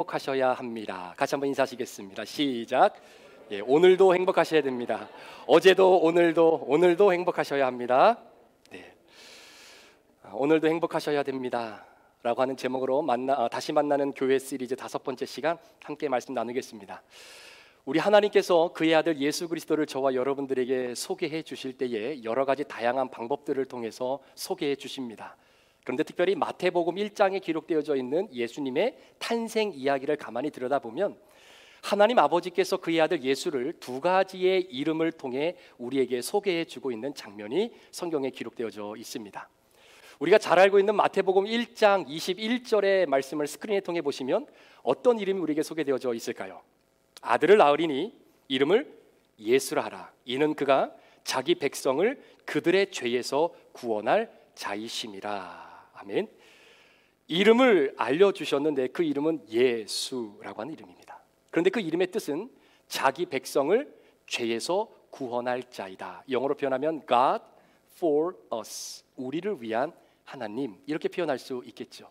행복하셔야 합니다. 같이 한번 인사하시겠습니다. 시작. 예, 오늘도 행복하셔야 됩니다. 어제도 오늘도 행복하셔야 합니다. 네. 오늘도 행복하셔야 됩니다. 라고 하는 제목으로 다시 만나는 교회 시리즈 5번째 시간 함께 말씀 나누겠습니다. 우리 하나님께서 그의 아들 예수 그리스도를 저와 여러분들에게 소개해 주실 때에 여러 가지 다양한 방법들을 통해서 소개해 주십니다. 그런데 특별히 마태복음 1장에 기록되어져 있는 예수님의 탄생 이야기를 가만히 들여다보면 하나님 아버지께서 그의 아들 예수를 두 가지의 이름을 통해 우리에게 소개해 주고 있는 장면이 성경에 기록되어져 있습니다. 우리가 잘 알고 있는 마태복음 1장 21절의 말씀을 스크린에 통해 보시면 어떤 이름이 우리에게 소개되어져 있을까요? 아들을 낳으리니 이름을 예수라 하라. 이는 그가 자기 백성을 그들의 죄에서 구원할 자이심이라. 아멘. 이름을 알려주셨는데 그 이름은 예수라고 하는 이름입니다. 그런데 그 이름의 뜻은 자기 백성을 죄에서 구원할 자이다. 영어로 표현하면 God for us, 우리를 위한 하나님, 이렇게 표현할 수 있겠죠.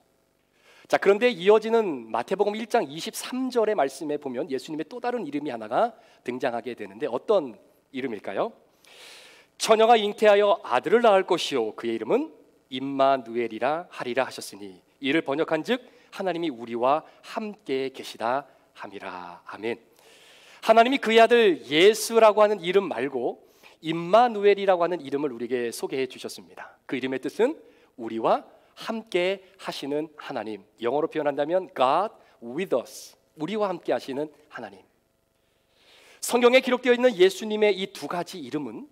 자, 그런데 이어지는 마태복음 1장 23절의 말씀에 보면 예수님의 또 다른 이름이 하나가 등장하게 되는데 어떤 이름일까요? 처녀가 잉태하여 아들을 낳을 것이요 그의 이름은 임마누엘이라 하리라 하셨으니 이를 번역한즉 하나님이 우리와 함께 계시다 함이라. 아멘. 하나님이 그의 아들 예수라고 하는 이름 말고 임마누엘이라고 하는 이름을 우리에게 소개해 주셨습니다. 그 이름의 뜻은 우리와 함께 하시는 하나님, 영어로 표현한다면 God with us, 우리와 함께 하시는 하나님. 성경에 기록되어 있는 예수님의 이 두 가지 이름은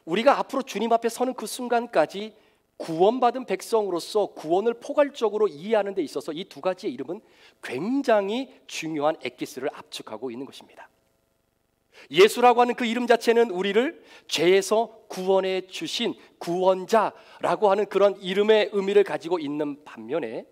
우리가 앞으로 주님 앞에 서는 그 순간까지 구원받은 백성으로서 구원을 포괄적으로 이해하는 데 있어서 이 두 가지의 이름은 굉장히 중요한 엑기스를 압축하고 있는 것입니다. 예수라고 하는 그 이름 자체는 우리를 죄에서 구원해 주신 구원자라고 하는 그런 이름의 의미를 가지고 있는 반면에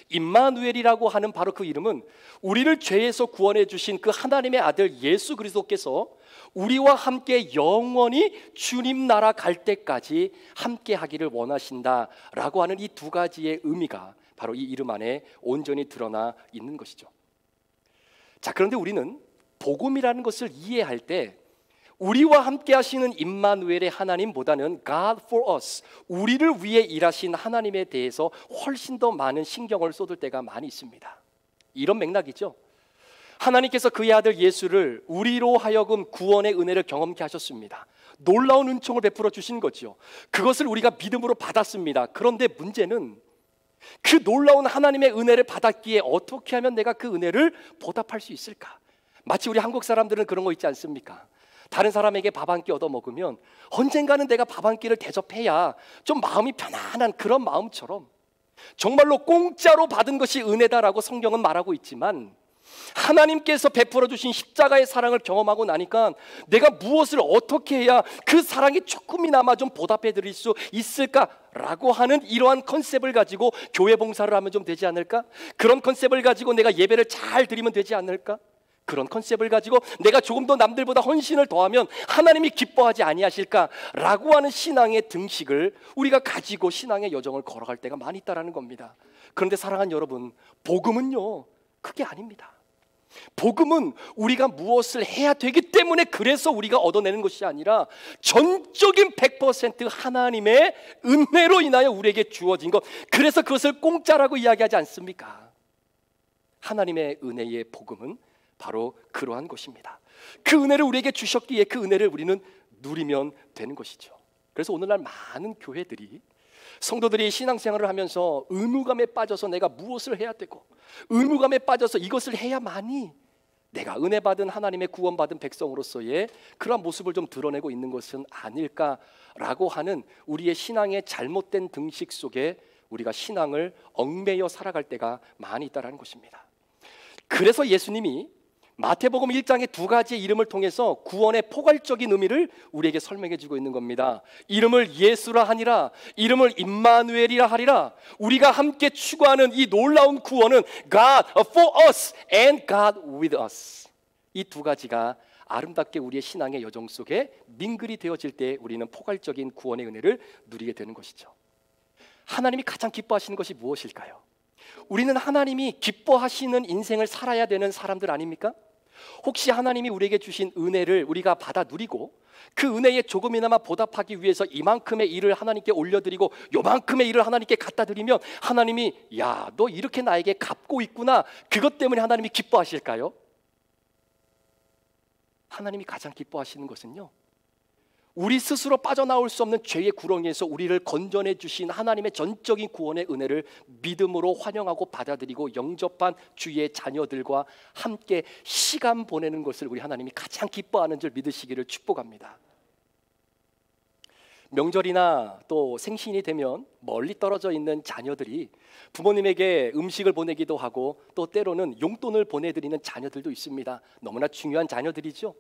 임마누엘이라고 하는 바로 그 이름은 우리를 죄에서 구원해 주신 그 하나님의 아들 예수 그리스도께서 우리와 함께 영원히 주님 나라 갈 때까지 함께 하기를 원하신다라고 하는 이 두 가지의 의미가 바로 이 이름 안에 온전히 드러나 있는 것이죠. 자, 그런데 우리는 복음이라는 것을 이해할 때 우리와 함께 하시는 임마누엘의 하나님보다는 God for us, 우리를 위해 일하신 하나님에 대해서 훨씬 더 많은 신경을 쏟을 때가 많이 있습니다. 이런 맥락이죠. 하나님께서 그의 아들 예수를 우리로 하여금 구원의 은혜를 경험케 하셨습니다. 놀라운 은총을 베풀어 주신 거죠. 그것을 우리가 믿음으로 받았습니다. 그런데 문제는 그 놀라운 하나님의 은혜를 받았기에 어떻게 하면 내가 그 은혜를 보답할 수 있을까? 마치 우리 한국 사람들은 그런 거 있지 않습니까? 다른 사람에게 밥 한 끼 얻어 먹으면 언젠가는 내가 밥 한 끼를 대접해야 좀 마음이 편안한 그런 마음처럼 정말로 공짜로 받은 것이 은혜다라고 성경은 말하고 있지만 하나님께서 베풀어 주신 십자가의 사랑을 경험하고 나니까 내가 무엇을 어떻게 해야 그 사랑이 조금이나마 좀 보답해 드릴 수 있을까라고 하는 이러한 컨셉을 가지고 교회 봉사를 하면 좀 되지 않을까? 그런 컨셉을 가지고 내가 예배를 잘 드리면 되지 않을까? 그런 컨셉을 가지고 내가 조금 더 남들보다 헌신을 더하면 하나님이 기뻐하지 아니하실까라고 하는 신앙의 등식을 우리가 가지고 신앙의 여정을 걸어갈 때가 많이 있다라는 겁니다. 그런데 사랑하는 여러분, 복음은요 그게 아닙니다. 복음은 우리가 무엇을 해야 되기 때문에 그래서 우리가 얻어내는 것이 아니라 전적인 100% 하나님의 은혜로 인하여 우리에게 주어진 것, 그래서 그것을 공짜라고 이야기하지 않습니까? 하나님의 은혜의 복음은 바로 그러한 것입니다. 그 은혜를 우리에게 주셨기에 그 은혜를 우리는 누리면 되는 것이죠. 그래서 오늘날 많은 교회들이 성도들이 신앙생활을 하면서 의무감에 빠져서 내가 무엇을 해야 되고 의무감에 빠져서 이것을 해야만이 내가 은혜 받은 하나님의 구원받은 백성으로서의 그런 모습을 좀 드러내고 있는 것은 아닐까라고 하는 우리의 신앙의 잘못된 등식 속에 우리가 신앙을 얽매여 살아갈 때가 많이 있다는 것입니다. 그래서 예수님이 마태복음 1장의 두 가지의 이름을 통해서 구원의 포괄적인 의미를 우리에게 설명해 주고 있는 겁니다. 이름을 예수라 하니라, 이름을 임마누엘이라 하리라. 우리가 함께 추구하는 이 놀라운 구원은 God for us and God with us. 이 두 가지가 아름답게 우리의 신앙의 여정 속에 민글이 되어질 때 우리는 포괄적인 구원의 은혜를 누리게 되는 것이죠. 하나님이 가장 기뻐하시는 것이 무엇일까요? 우리는 하나님이 기뻐하시는 인생을 살아야 되는 사람들 아닙니까? 혹시 하나님이 우리에게 주신 은혜를 우리가 받아 누리고 그 은혜에 조금이나마 보답하기 위해서 이만큼의 일을 하나님께 올려드리고 요만큼의 일을 하나님께 갖다 드리면 하나님이 야, 너 이렇게 나에게 갚고 있구나, 그것 때문에 하나님이 기뻐하실까요? 하나님이 가장 기뻐하시는 것은요, 우리 스스로 빠져나올 수 없는 죄의 구렁이에서 우리를 건져내 주신 하나님의 전적인 구원의 은혜를 믿음으로 환영하고 받아들이고 영접한 주의 자녀들과 함께 시간 보내는 것을 우리 하나님이 가장 기뻐하는 줄 믿으시기를 축복합니다. 명절이나 또 생신이 되면 멀리 떨어져 있는 자녀들이 부모님에게 음식을 보내기도 하고 또 때로는 용돈을 보내드리는 자녀들도 있습니다. 너무나 중요한 자녀들이죠.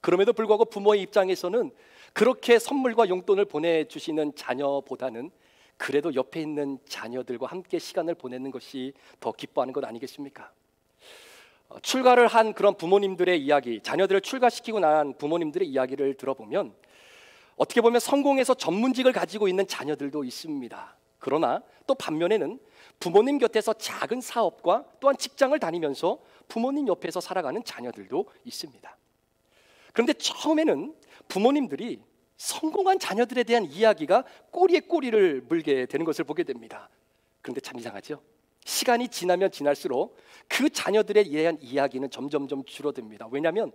그럼에도 불구하고 부모의 입장에서는 그렇게 선물과 용돈을 보내주시는 자녀보다는 그래도 옆에 있는 자녀들과 함께 시간을 보내는 것이 더 기뻐하는 것 아니겠습니까? 출가를 한 그런 부모님들의 이야기, 자녀들을 출가시키고 난 부모님들의 이야기를 들어보면 어떻게 보면 성공해서 전문직을 가지고 있는 자녀들도 있습니다. 그러나 또 반면에는 부모님 곁에서 작은 사업과 또한 직장을 다니면서 부모님 옆에서 살아가는 자녀들도 있습니다. 그런데 처음에는 부모님들이 성공한 자녀들에 대한 이야기가 꼬리에 꼬리를 물게 되는 것을 보게 됩니다. 그런데 참 이상하죠? 시간이 지나면 지날수록 그 자녀들에 대한 이야기는 점점점 줄어듭니다. 왜냐하면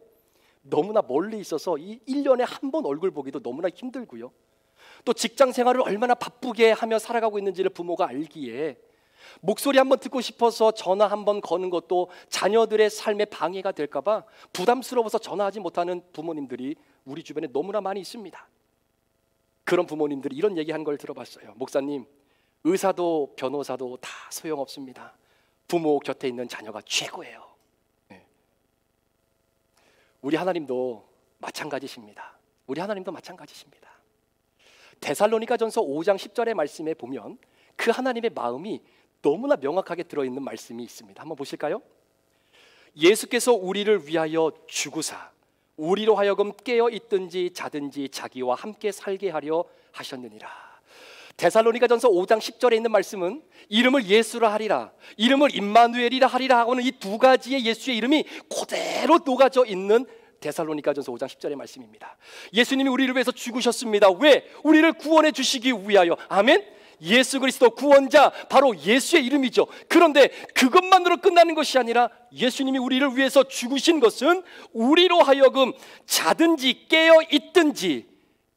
너무나 멀리 있어서 이 1년에 한 번 얼굴 보기도 너무나 힘들고요, 또 직장 생활을 얼마나 바쁘게 하며 살아가고 있는지를 부모가 알기에 목소리 한번 듣고 싶어서 전화 한번 거는 것도 자녀들의 삶에 방해가 될까 봐 부담스러워서 전화하지 못하는 부모님들이 우리 주변에 너무나 많이 있습니다. 그런 부모님들이 이런 얘기하는 걸 들어봤어요. 목사님, 의사도 변호사도 다 소용없습니다. 부모 곁에 있는 자녀가 최고예요. 네. 우리 하나님도 마찬가지십니다. 우리 하나님도 마찬가지십니다. 데살로니가전서 5장 10절의 말씀에 보면 그 하나님의 마음이 너무나 명확하게 들어있는 말씀이 있습니다. 한번 보실까요? 예수께서 우리를 위하여 죽으사 우리로 하여금 깨어 있든지 자든지 자기와 함께 살게 하려 하셨느니라. 데살로니가전서 5장 10절에 있는 말씀은 이름을 예수라 하리라, 이름을 임마누엘이라 하리라 하고는 이 두 가지의 예수의 이름이 그대로 녹아져 있는 데살로니가전서 5장 10절의 말씀입니다. 예수님이 우리를 위해서 죽으셨습니다. 왜? 우리를 구원해 주시기 위하여. 아멘. 예수 그리스도 구원자, 바로 예수의 이름이죠. 그런데 그것만으로 끝나는 것이 아니라 예수님이 우리를 위해서 죽으신 것은 우리로 하여금 자든지 깨어 있든지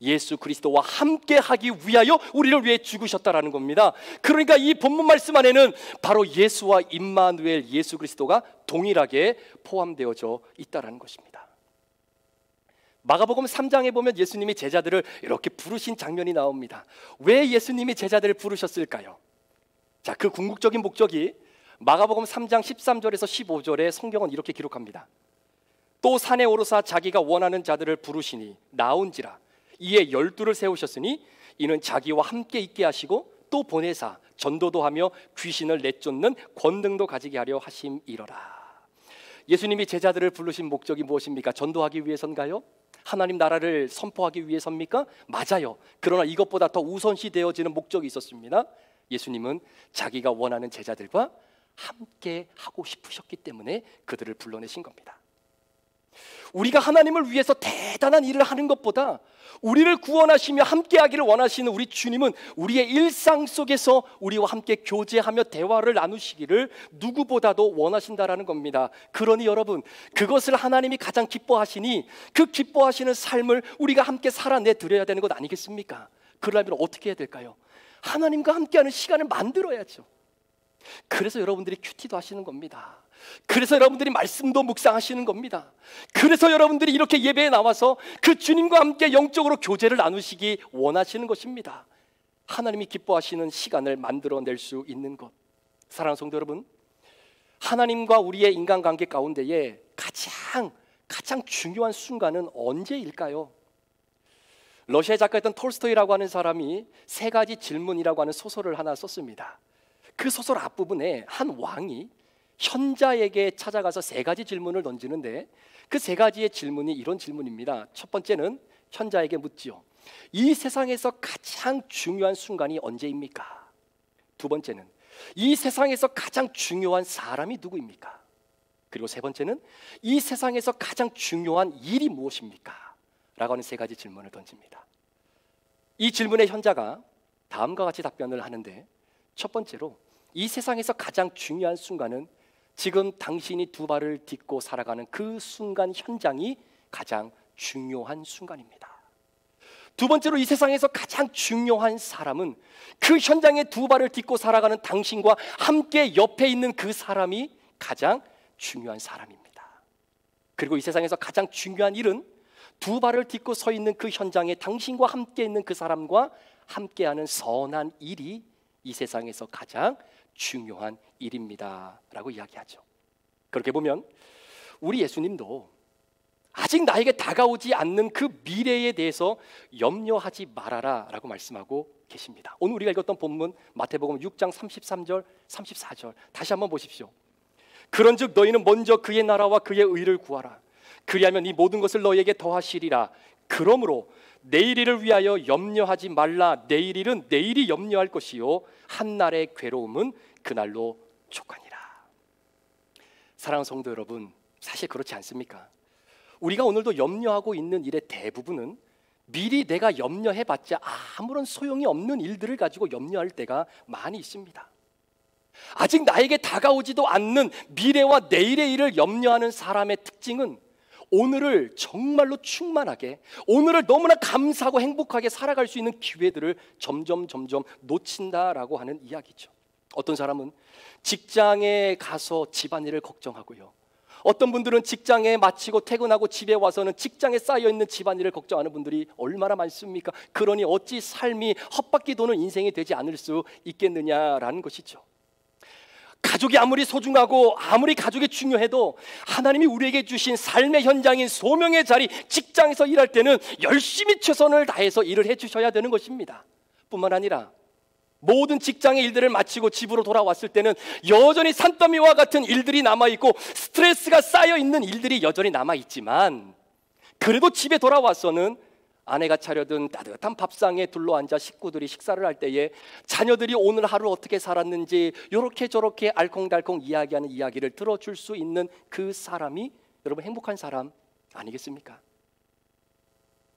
예수 그리스도와 함께 하기 위하여 우리를 위해 죽으셨다라는 겁니다. 그러니까 이 본문 말씀 안에는 바로 예수와 임마누엘 예수 그리스도가 동일하게 포함되어져 있다라는 것입니다. 마가복음 3장에 보면 예수님이 제자들을 이렇게 부르신 장면이 나옵니다. 왜 예수님이 제자들을 부르셨을까요? 자, 그 궁극적인 목적이 마가복음 3장 13절에서 15절에 성경은 이렇게 기록합니다. 또 산에 오르사 자기가 원하는 자들을 부르시니 나온지라. 이에 12를 세우셨으니 이는 자기와 함께 있게 하시고 또 보내사 전도도 하며 귀신을 내쫓는 권능도 가지게 하려 하심이러라. 예수님이 제자들을 부르신 목적이 무엇입니까? 전도하기 위해서인가요? 하나님 나라를 선포하기 위해서입니까? 맞아요. 그러나 이것보다 더 우선시 되어지는 목적이 있었습니다. 예수님은 자기가 원하는 제자들과 함께 하고 싶으셨기 때문에 그들을 불러내신 겁니다. 우리가 하나님을 위해서 대단한 일을 하는 것보다 우리를 구원하시며 함께하기를 원하시는 우리 주님은 우리의 일상 속에서 우리와 함께 교제하며 대화를 나누시기를 누구보다도 원하신다라는 겁니다. 그러니 여러분, 그것을 하나님이 가장 기뻐하시니 그 기뻐하시는 삶을 우리가 함께 살아내 드려야 되는 것 아니겠습니까? 그러려면 어떻게 해야 될까요? 하나님과 함께하는 시간을 만들어야죠. 그래서 여러분들이 큐티도 하시는 겁니다. 그래서 여러분들이 말씀도 묵상하시는 겁니다. 그래서 여러분들이 이렇게 예배에 나와서 그 주님과 함께 영적으로 교제를 나누시기 원하시는 것입니다. 하나님이 기뻐하시는 시간을 만들어낼 수 있는 것. 사랑하는 성도 여러분, 하나님과 우리의 인간관계 가운데에 가장 중요한 순간은 언제일까요? 러시아 작가였던 톨스토이라고 하는 사람이 세 가지 질문이라고 하는 소설을 하나 썼습니다. 그 소설 앞부분에 한 왕이 현자에게 찾아가서 세 가지 질문을 던지는데 그 세 가지의 질문이 이런 질문입니다. 첫 번째는 현자에게 묻지요. 이 세상에서 가장 중요한 순간이 언제입니까? 두 번째는 이 세상에서 가장 중요한 사람이 누구입니까? 그리고 세 번째는 이 세상에서 가장 중요한 일이 무엇입니까? 라고 하는 세 가지 질문을 던집니다. 이 질문의 현자가 다음과 같이 답변을 하는데, 첫 번째로 이 세상에서 가장 중요한 순간은 지금 당신이 두 발을 딛고 살아가는 그 순간 현장이 가장 중요한 순간입니다. 두 번째로 이 세상에서 가장 중요한 사람은 그 현장에 두 발을 딛고 살아가는 당신과 함께 옆에 있는 그 사람이 가장 중요한 사람입니다. 그리고 이 세상에서 가장 중요한 일은 두 발을 딛고 서 있는 그 현장에 당신과 함께 있는 그 사람과 함께하는 선한 일이 이 세상에서 가장 중요한 일입니다 라고 이야기하죠. 그렇게 보면 우리 예수님도 아직 나에게 다가오지 않는 그 미래에 대해서 염려하지 말아라 라고 말씀하고 계십니다. 오늘 우리가 읽었던 본문 마태복음 6장 33절 34절 다시 한번 보십시오. 그런즉 너희는 먼저 그의 나라와 그의 의를 구하라. 그리하면 이 모든 것을 너희에게 더하시리라. 그러므로 내일 일을 위하여 염려하지 말라. 내일 일은 내일이 염려할 것이요 한날의 괴로움은 그날로 족하니라. 사랑하는 성도 여러분, 사실 그렇지 않습니까? 우리가 오늘도 염려하고 있는 일의 대부분은 미리 내가 염려해봤자 아무런 소용이 없는 일들을 가지고 염려할 때가 많이 있습니다. 아직 나에게 다가오지도 않는 미래와 내일의 일을 염려하는 사람의 특징은 오늘을 정말로 충만하게, 오늘을 너무나 감사하고 행복하게 살아갈 수 있는 기회들을 점점 놓친다라고 하는 이야기죠. 어떤 사람은 직장에 가서 집안일을 걱정하고요, 어떤 분들은 직장에 마치고 퇴근하고 집에 와서는 직장에 쌓여있는 집안일을 걱정하는 분들이 얼마나 많습니까? 그러니 어찌 삶이 헛바퀴 도는 인생이 되지 않을 수 있겠느냐라는 것이죠. 가족이 아무리 소중하고 아무리 가족이 중요해도 하나님이 우리에게 주신 삶의 현장인 소명의 자리, 직장에서 일할 때는 열심히 최선을 다해서 일을 해주셔야 되는 것입니다. 뿐만 아니라 모든 직장의 일들을 마치고 집으로 돌아왔을 때는 여전히 산더미와 같은 일들이 남아있고 스트레스가 쌓여있는 일들이 여전히 남아있지만, 그래도 집에 돌아와서는 아내가 차려둔 따뜻한 밥상에 둘러앉아 식구들이 식사를 할 때에 자녀들이 오늘 하루 어떻게 살았는지 요렇게 저렇게 알콩달콩 이야기하는 이야기를 들어줄 수 있는 그 사람이 여러분 행복한 사람 아니겠습니까?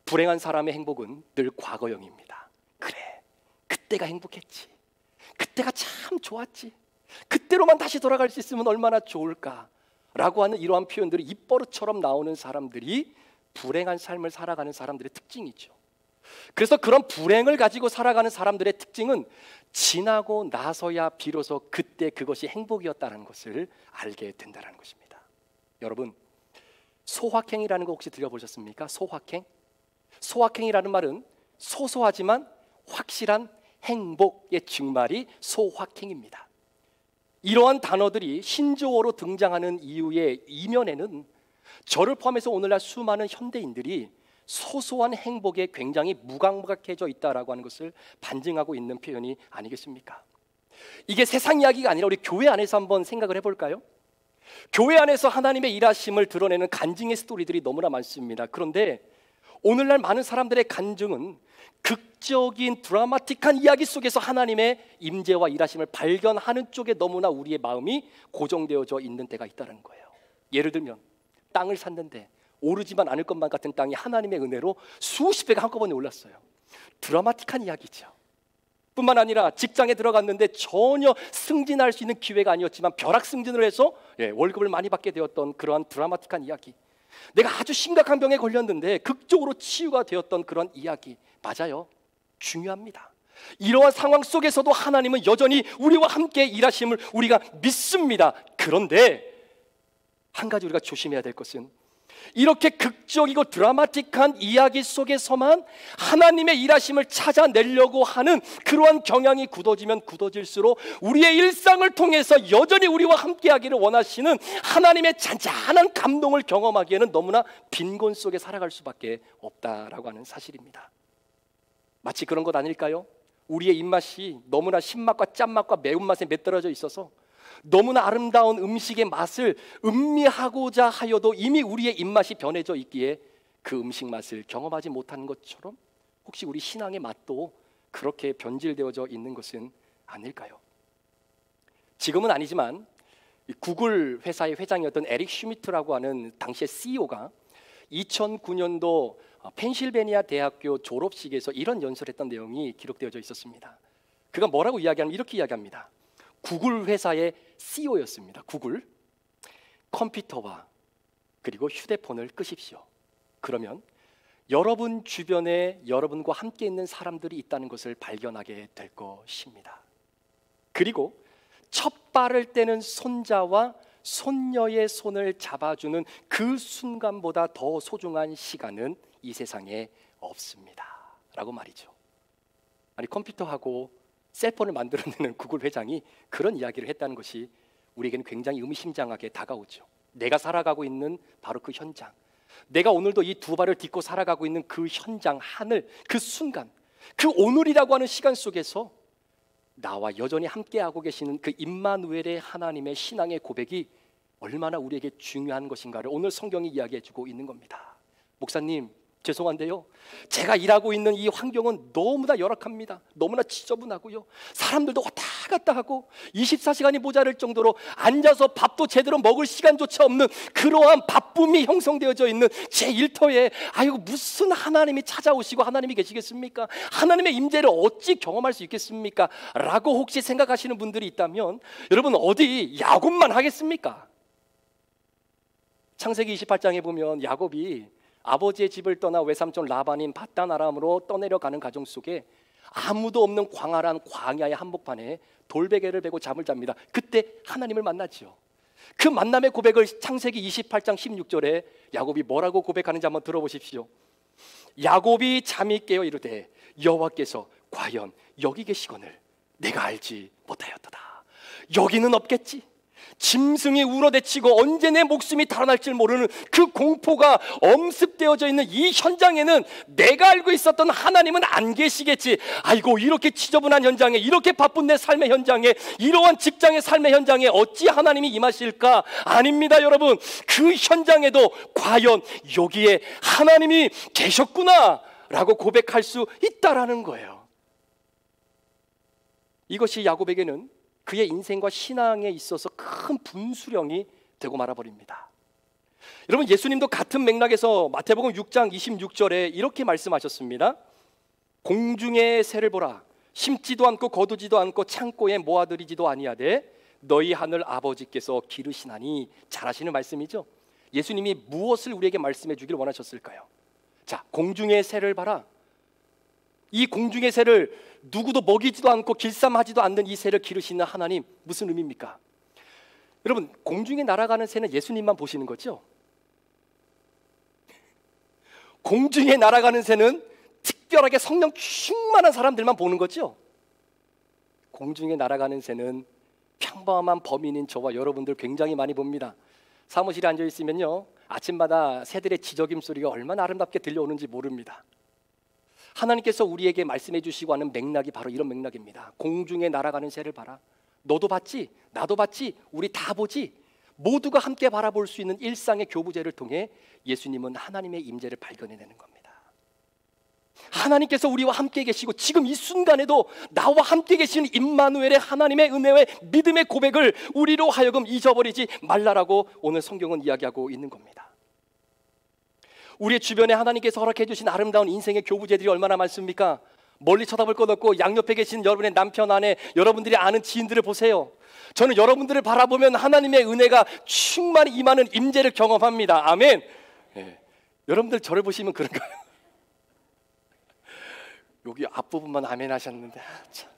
불행한 사람의 행복은 늘 과거형입니다. 그래, 그때가 행복했지, 그때가 참 좋았지, 그때로만 다시 돌아갈 수 있으면 얼마나 좋을까 라고 하는 이러한 표현들이 입버릇처럼 나오는 사람들이 불행한 삶을 살아가는 사람들의 특징이죠. 그래서 그런 불행을 가지고 살아가는 사람들의 특징은 지나고 나서야 비로소 그때 그것이 행복이었다는 것을 알게 된다는 것입니다. 여러분, 소확행이라는 거 혹시 들어보셨습니까? 소확행? 소확행이라는 말은 소소하지만 확실한 행복의 증말이 소확행입니다. 이러한 단어들이 신조어로 등장하는 이유의 이면에는 저를 포함해서 오늘날 수많은 현대인들이 소소한 행복에 굉장히 무감각해져 있다라고 하는 것을 반증하고 있는 표현이 아니겠습니까? 이게 세상 이야기가 아니라 우리 교회 안에서 한번 생각을 해볼까요? 교회 안에서 하나님의 일하심을 드러내는 간증의 스토리들이 너무나 많습니다. 그런데 오늘날 많은 사람들의 간증은 극적인 드라마틱한 이야기 속에서 하나님의 임재와 일하심을 발견하는 쪽에 너무나 우리의 마음이 고정되어져 있는 때가 있다는 거예요. 예를 들면 땅을 샀는데 오르지만 않을 것만 같은 땅이 하나님의 은혜로 수십 배가 한꺼번에 올랐어요. 드라마틱한 이야기죠. 뿐만 아니라 직장에 들어갔는데 전혀 승진할 수 있는 기회가 아니었지만 벼락 승진을 해서 월급을 많이 받게 되었던 그러한 드라마틱한 이야기. 내가 아주 심각한 병에 걸렸는데 극적으로 치유가 되었던 그런 이야기. 맞아요, 중요합니다. 이러한 상황 속에서도 하나님은 여전히 우리와 함께 일하심을 우리가 믿습니다. 그런데 한 가지 우리가 조심해야 될 것은 이렇게 극적이고 드라마틱한 이야기 속에서만 하나님의 일하심을 찾아내려고 하는 그러한 경향이 굳어지면 굳어질수록 우리의 일상을 통해서 여전히 우리와 함께하기를 원하시는 하나님의 잔잔한 감동을 경험하기에는 너무나 빈곤 속에 살아갈 수밖에 없다라고 하는 사실입니다. 마치 그런 것 아닐까요? 우리의 입맛이 너무나 신맛과 짠맛과 매운맛에 매떨어져 있어서 너무나 아름다운 음식의 맛을 음미하고자 하여도 이미 우리의 입맛이 변해져 있기에 그 음식 맛을 경험하지 못하는 것처럼 혹시 우리 신앙의 맛도 그렇게 변질되어져 있는 것은 아닐까요? 지금은 아니지만 구글 회사의 회장이었던 에릭 슈미트라고 하는 당시의 CEO가 2009년도 펜실베니아 대학교 졸업식에서 이런 연설을 했던 내용이 기록되어져 있었습니다. 그가 뭐라고 이야기하냐면 이렇게 이야기합니다. 구글 회사의 CEO였습니다. 구글. 컴퓨터와 그리고 휴대폰을 끄십시오. 그러면 여러분 주변에 여러분과 함께 있는 사람들이 있다는 것을 발견하게 될 것입니다. 그리고 첫 발을 떼는 손자와 손녀의 손을 잡아주는 그 순간보다 더 소중한 시간은 이 세상에 없습니다 라고 말이죠. 아니, 컴퓨터하고 셀폰을 만들어내는 구글 회장이 그런 이야기를 했다는 것이 우리에게는 굉장히 의미심장하게 다가오죠. 내가 살아가고 있는 바로 그 현장, 내가 오늘도 이 두 발을 딛고 살아가고 있는 그 현장, 하늘, 그 순간, 그 오늘이라고 하는 시간 속에서 나와 여전히 함께하고 계시는 그 임마누엘의 하나님의 신앙의 고백이 얼마나 우리에게 중요한 것인가를 오늘 성경이 이야기해주고 있는 겁니다. 목사님, 죄송한데요, 제가 일하고 있는 이 환경은 너무나 열악합니다. 너무나 지저분하고요, 사람들도 왔다 갔다 하고 24시간이 모자랄 정도로 앉아서 밥도 제대로 먹을 시간조차 없는 그러한 바쁨이 형성되어져 있는 제 일터에 아이고 무슨 하나님이 찾아오시고 하나님이 계시겠습니까? 하나님의 임재를 어찌 경험할 수 있겠습니까? 라고 혹시 생각하시는 분들이 있다면 여러분, 어디 야곱만 하겠습니까? 창세기 28장에 보면 야곱이 아버지의 집을 떠나 외삼촌 라반인 밧단 아람으로 떠내려가는 가정 속에 아무도 없는 광활한 광야의 한복판에 돌베개를 베고 잠을 잡니다. 그때 하나님을 만나지요. 그 만남의 고백을 창세기 28장 16절에 야곱이 뭐라고 고백하는지 한번 들어보십시오. 야곱이 잠이 깨어 이르되 여호와께서 과연 여기 계시거늘 내가 알지 못하였도다. 여기는 없겠지. 짐승이 울어대치고 언제 내 목숨이 달아날지 모르는 그 공포가 엄습되어져 있는 이 현장에는 내가 알고 있었던 하나님은 안 계시겠지. 아이고, 이렇게 지저분한 현장에, 이렇게 바쁜 내 삶의 현장에, 이러한 직장의 삶의 현장에 어찌 하나님이 임하실까? 아닙니다, 여러분. 그 현장에도 과연 여기에 하나님이 계셨구나 라고 고백할 수 있다라는 거예요. 이것이 야곱에게는 그의 인생과 신앙에 있어서 큰 분수령이 되고 말아버립니다. 여러분, 예수님도 같은 맥락에서 마태복음 6장 26절에 이렇게 말씀하셨습니다. 공중의 새를 보라. 심지도 않고 거두지도 않고 창고에 모아들이지도 아니하되 너희 하늘 아버지께서 기르시나니. 잘하시는 말씀이죠. 예수님이 무엇을 우리에게 말씀해 주기를 원하셨을까요? 자, 공중의 새를 봐라. 이 공중의 새를 누구도 먹이지도 않고 길쌈하지도 않는 이 새를 기르시는 하나님, 무슨 의미입니까? 여러분, 공중에 날아가는 새는 예수님만 보시는 거죠? 공중에 날아가는 새는 특별하게 성령 충만한 사람들만 보는 거죠? 공중에 날아가는 새는 평범한 범인인 저와 여러분들 굉장히 많이 봅니다. 사무실에 앉아 있으면요, 아침마다 새들의 지저귐 소리가 얼마나 아름답게 들려오는지 모릅니다. 하나님께서 우리에게 말씀해 주시고 하는 맥락이 바로 이런 맥락입니다. 공중에 날아가는 새를 봐라. 너도 봤지? 나도 봤지? 우리 다 보지? 모두가 함께 바라볼 수 있는 일상의 교부제를 통해 예수님은 하나님의 임재를 발견해내는 겁니다. 하나님께서 우리와 함께 계시고 지금 이 순간에도 나와 함께 계시는 임마누엘의 하나님의 은혜의 믿음의 고백을 우리로 하여금 잊어버리지 말라라고 오늘 성경은 이야기하고 있는 겁니다. 우리의 주변에 하나님께서 허락해 주신 아름다운 인생의 교부제들이 얼마나 많습니까? 멀리 쳐다볼 것 없고 양옆에 계신 여러분의 남편, 아내, 여러분들이 아는 지인들을 보세요. 저는 여러분들을 바라보면 하나님의 은혜가 충만히 임하는 임재를 경험합니다. 아멘. 네. 여러분들 저를 보시면 그런가요? 여기 앞부분만 아멘 하셨는데 참.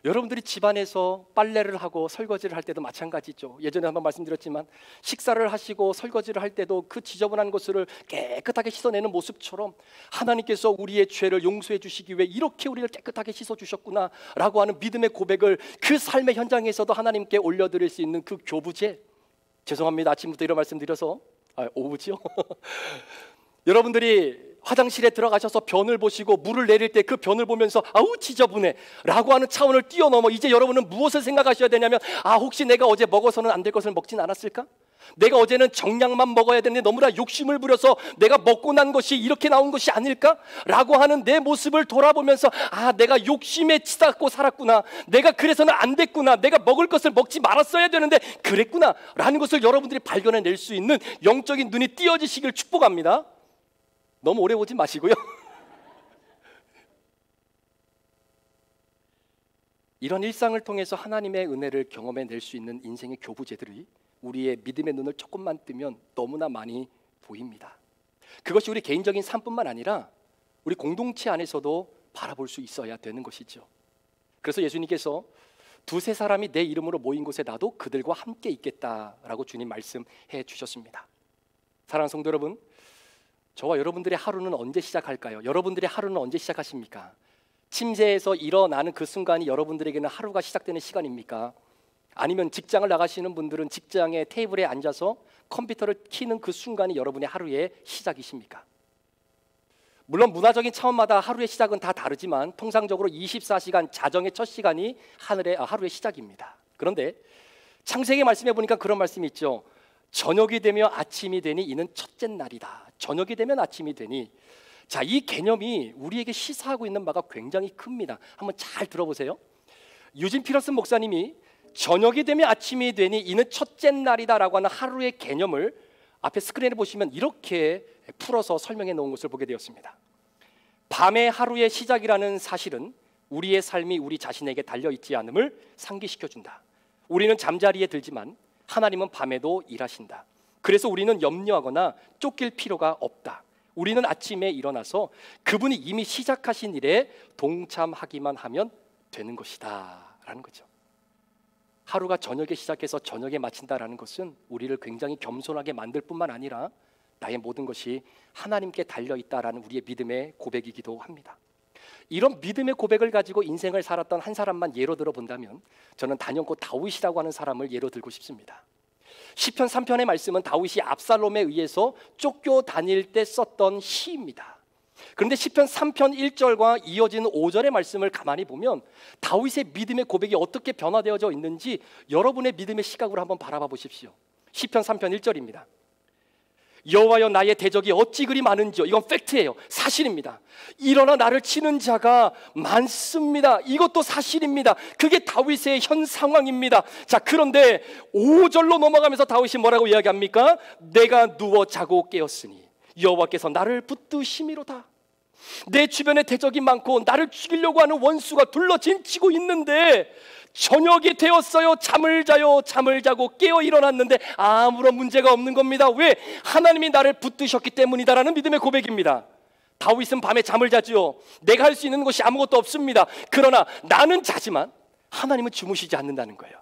여러분들이 집안에서 빨래를 하고 설거지를 할 때도 마찬가지죠. 예전에 한번 말씀드렸지만 식사를 하시고 설거지를 할 때도 그 지저분한 것을 깨끗하게 씻어내는 모습처럼 하나님께서 우리의 죄를 용서해 주시기 위해 이렇게 우리를 깨끗하게 씻어주셨구나 라고 하는 믿음의 고백을 그 삶의 현장에서도 하나님께 올려드릴 수 있는 그 교부제. 죄송합니다, 아침부터 이런 말씀 드려서. 오후죠. 여러분들이 화장실에 들어가셔서 변을 보시고 물을 내릴 때 그 변을 보면서 아우 지저분해 라고 하는 차원을 뛰어넘어 이제 여러분은 무엇을 생각하셔야 되냐면 혹시 내가 어제 먹어서는 안 될 것을 먹진 않았을까? 내가 어제는 정량만 먹어야 되는데 너무나 욕심을 부려서 내가 먹고 난 것이 이렇게 나온 것이 아닐까? 라고 하는 내 모습을 돌아보면서 아, 내가 욕심에 치닫고 살았구나. 내가 그래서는 안 됐구나. 내가 먹을 것을 먹지 말았어야 되는데 그랬구나. 라는 것을 여러분들이 발견해낼 수 있는 영적인 눈이 띄어지시길 축복합니다. 너무 오래 보지 마시고요. 이런 일상을 통해서 하나님의 은혜를 경험해낼 수 있는 인생의 교부제들이 우리의 믿음의 눈을 조금만 뜨면 너무나 많이 보입니다. 그것이 우리 개인적인 삶뿐만 아니라 우리 공동체 안에서도 바라볼 수 있어야 되는 것이죠. 그래서 예수님께서 두세 사람이 내 이름으로 모인 곳에 나도 그들과 함께 있겠다라고 주님 말씀해 주셨습니다. 사랑하는 성도 여러분, 저와 여러분들의 하루는 언제 시작할까요? 여러분들의 하루는 언제 시작하십니까? 침대에서 일어나는 그 순간이 여러분들에게는 하루가 시작되는 시간입니까? 아니면 직장을 나가시는 분들은 직장의 테이블에 앉아서 컴퓨터를 켜는 그 순간이 여러분의 하루의 시작이십니까? 물론 문화적인 차원마다 하루의 시작은 다 다르지만 통상적으로 24시간 자정의 첫 시간이 하루의 시작입니다. 그런데 창세기 말씀해 보니까 그런 말씀이 있죠. 저녁이 되며 아침이 되니 이는 첫째 날이다. 저녁이 되면 아침이 되니. 자, 이 개념이 우리에게 시사하고 있는 바가 굉장히 큽니다. 한번 잘 들어보세요. 유진 피터슨 목사님이 저녁이 되면 아침이 되니 이는 첫째 날이다라고 하는 하루의 개념을 앞에 스크린에 보시면 이렇게 풀어서 설명해 놓은 것을 보게 되었습니다. 밤의 하루의 시작이라는 사실은 우리의 삶이 우리 자신에게 달려있지 않음을 상기시켜준다. 우리는 잠자리에 들지만 하나님은 밤에도 일하신다. 그래서 우리는 염려하거나 쫓길 필요가 없다. 우리는 아침에 일어나서 그분이 이미 시작하신 일에 동참하기만 하면 되는 것이다 라는 거죠. 하루가 저녁에 시작해서 저녁에 마친다라는 것은 우리를 굉장히 겸손하게 만들 뿐만 아니라 나의 모든 것이 하나님께 달려있다라는 우리의 믿음의 고백이기도 합니다. 이런 믿음의 고백을 가지고 인생을 살았던 한 사람만 예로 들어 본다면 저는 단연코 다윗이라고 하는 사람을 예로 들고 싶습니다. 시편 3편의 말씀은 다윗이 압살롬에 의해서 쫓겨다닐 때 썼던 시입니다. 그런데 시편 3편 1절과 이어지는 5절의 말씀을 가만히 보면 다윗의 믿음의 고백이 어떻게 변화되어져 있는지 여러분의 믿음의 시각으로 한번 바라봐 보십시오. 시편 3편 1절입니다. 여호와여 나의 대적이 어찌 그리 많은지요. 이건 팩트예요. 사실입니다. 일어나 나를 치는 자가 많습니다. 이것도 사실입니다. 그게 다윗의 현 상황입니다. 자, 그런데 5절로 넘어가면서 다윗이 뭐라고 이야기합니까? 내가 누워 자고 깨었으니 여호와께서 나를 붙드심이로다. 내 주변에 대적이 많고 나를 죽이려고 하는 원수가 둘러진치고 있는데 저녁이 되었어요. 잠을 자고 깨어 일어났는데 아무런 문제가 없는 겁니다. 왜? 하나님이 나를 붙드셨기 때문이다라는 믿음의 고백입니다. 다윗은 밤에 잠을 자지요. 내가 할 수 있는 것이 아무것도 없습니다. 그러나 나는 자지만 하나님은 주무시지 않는다는 거예요.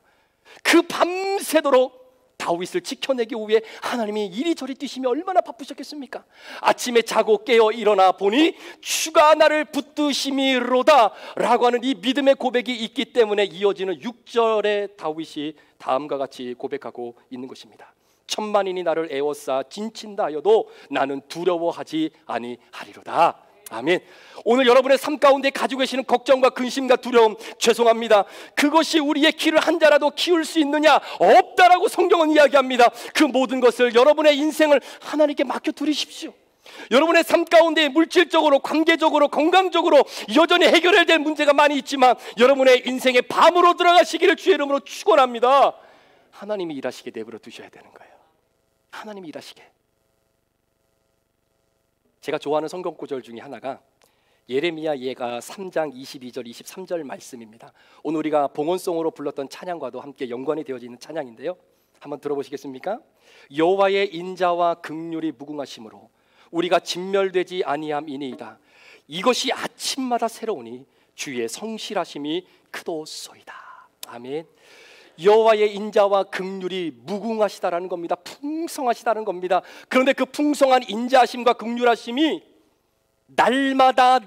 그 밤새도록 다윗을 지켜내기 위해 하나님이 이리저리 뛰시며 얼마나 바쁘셨겠습니까? 아침에 자고 깨어 일어나 보니 주가 나를 붙드심이로다 라고 하는 이 믿음의 고백이 있기 때문에 이어지는 6절의 다윗이 다음과 같이 고백하고 있는 것입니다. 천만인이 나를 에워싸 진친다 하여도 나는 두려워하지 아니하리로다. 아멘. 오늘 여러분의 삶 가운데 가지고 계시는 걱정과 근심과 두려움, 죄송합니다. 그것이 우리의 길을 한 자라도 키울 수 있느냐? 없다라고 성경은 이야기합니다. 그 모든 것을 여러분의 인생을 하나님께 맡겨두십시오. 여러분의 삶 가운데 물질적으로, 관계적으로, 건강적으로 여전히 해결해야 될 문제가 많이 있지만 여러분의 인생의 밤으로 들어가시기를 주의 이름으로 축원합니다. 하나님이 일하시게 내버려 두셔야 되는 거예요. 하나님이 일하시게. 제가 좋아하는 성경 구절 중에 하나가 예레미야 예가 3장 22절 23절 말씀입니다. 오늘 우리가 봉헌송으로 불렀던 찬양과도 함께 연관이 되어지는 찬양인데요. 한번 들어보시겠습니까? 여호와의 인자와 긍휼이 무궁하심으로 우리가 진멸되지 아니함이니이다. 이것이 아침마다 새로우니 주의 성실하심이 크도소이다. 아멘. 여호와의 인자와 긍휼이 무궁하시다라는 겁니다. 풍성하시다는 겁니다. 그런데 그 풍성한 인자하심과 긍휼하심이 날마다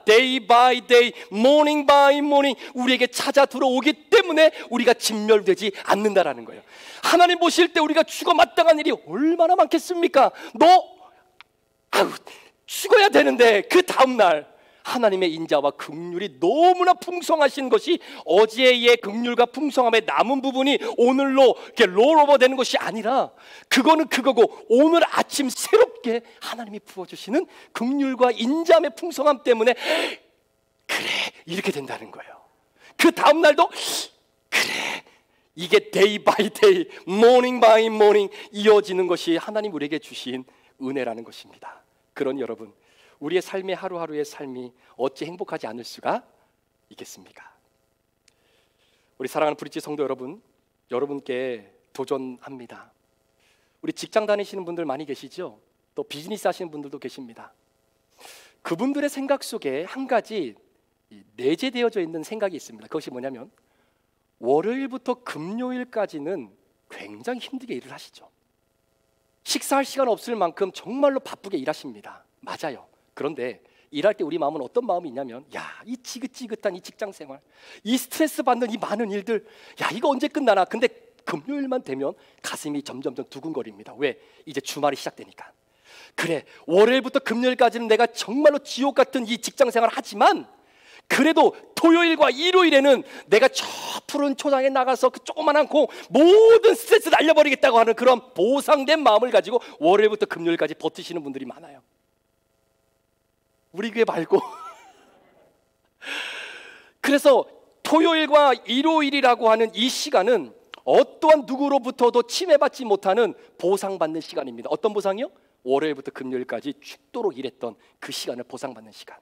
day by day, morning by morning 우리에게 찾아 들어오기 때문에 우리가 진멸되지 않는다라는 거예요. 하나님 보실 때 우리가 죽어 마땅한 일이 얼마나 많겠습니까? 죽어야 되는데 그 다음날 하나님의 인자와 긍휼이 너무나 풍성하신 것이 어제의 긍휼과 풍성함의 남은 부분이 오늘로 이렇게 롤오버 되는 것이 아니라 그거는 그거고 오늘 아침 새롭게 하나님이 부어주시는 긍휼과 인자의 풍성함 때문에 그래 이렇게 된다는 거예요. 그 다음 날도 그래 이게 데이 바이 데이 모닝 바이 모닝 이어지는 것이 하나님 우리에게 주신 은혜라는 것입니다. 그런 여러분, 우리의 삶의 하루하루의 삶이 어찌 행복하지 않을 수가 있겠습니까? 우리 사랑하는 브릿지 성도 여러분, 여러분께 도전합니다. 우리 직장 다니시는 분들 많이 계시죠? 또 비즈니스 하시는 분들도 계십니다. 그분들의 생각 속에 한 가지 내재되어져 있는 생각이 있습니다. 그것이 뭐냐면 월요일부터 금요일까지는 굉장히 힘들게 일을 하시죠. 식사할 시간 없을 만큼 정말로 바쁘게 일하십니다. 맞아요. 그런데 일할 때 우리 마음은 어떤 마음이 있냐면 야, 이 지긋지긋한 이 직장 생활, 이 스트레스 받는 이 많은 일들, 야 이거 언제 끝나나. 근데 금요일만 되면 가슴이 점점 두근거립니다. 왜? 이제 주말이 시작되니까. 그래, 월요일부터 금요일까지는 내가 정말로 지옥 같은 이 직장 생활을 하지만 그래도 토요일과 일요일에는 내가 저 푸른 초장에 나가서 그 조그만한 공 모든 스트레스 날려버리겠다고 하는 그런 보상된 마음을 가지고 월요일부터 금요일까지 버티시는 분들이 많아요. 우리 교회 말고 그래서 토요일과 일요일이라고 하는 이 시간은 어떠한 누구로부터도 침해받지 못하는 보상받는 시간입니다. 어떤 보상이요? 월요일부터 금요일까지 죽도록 일했던 그 시간을 보상받는 시간.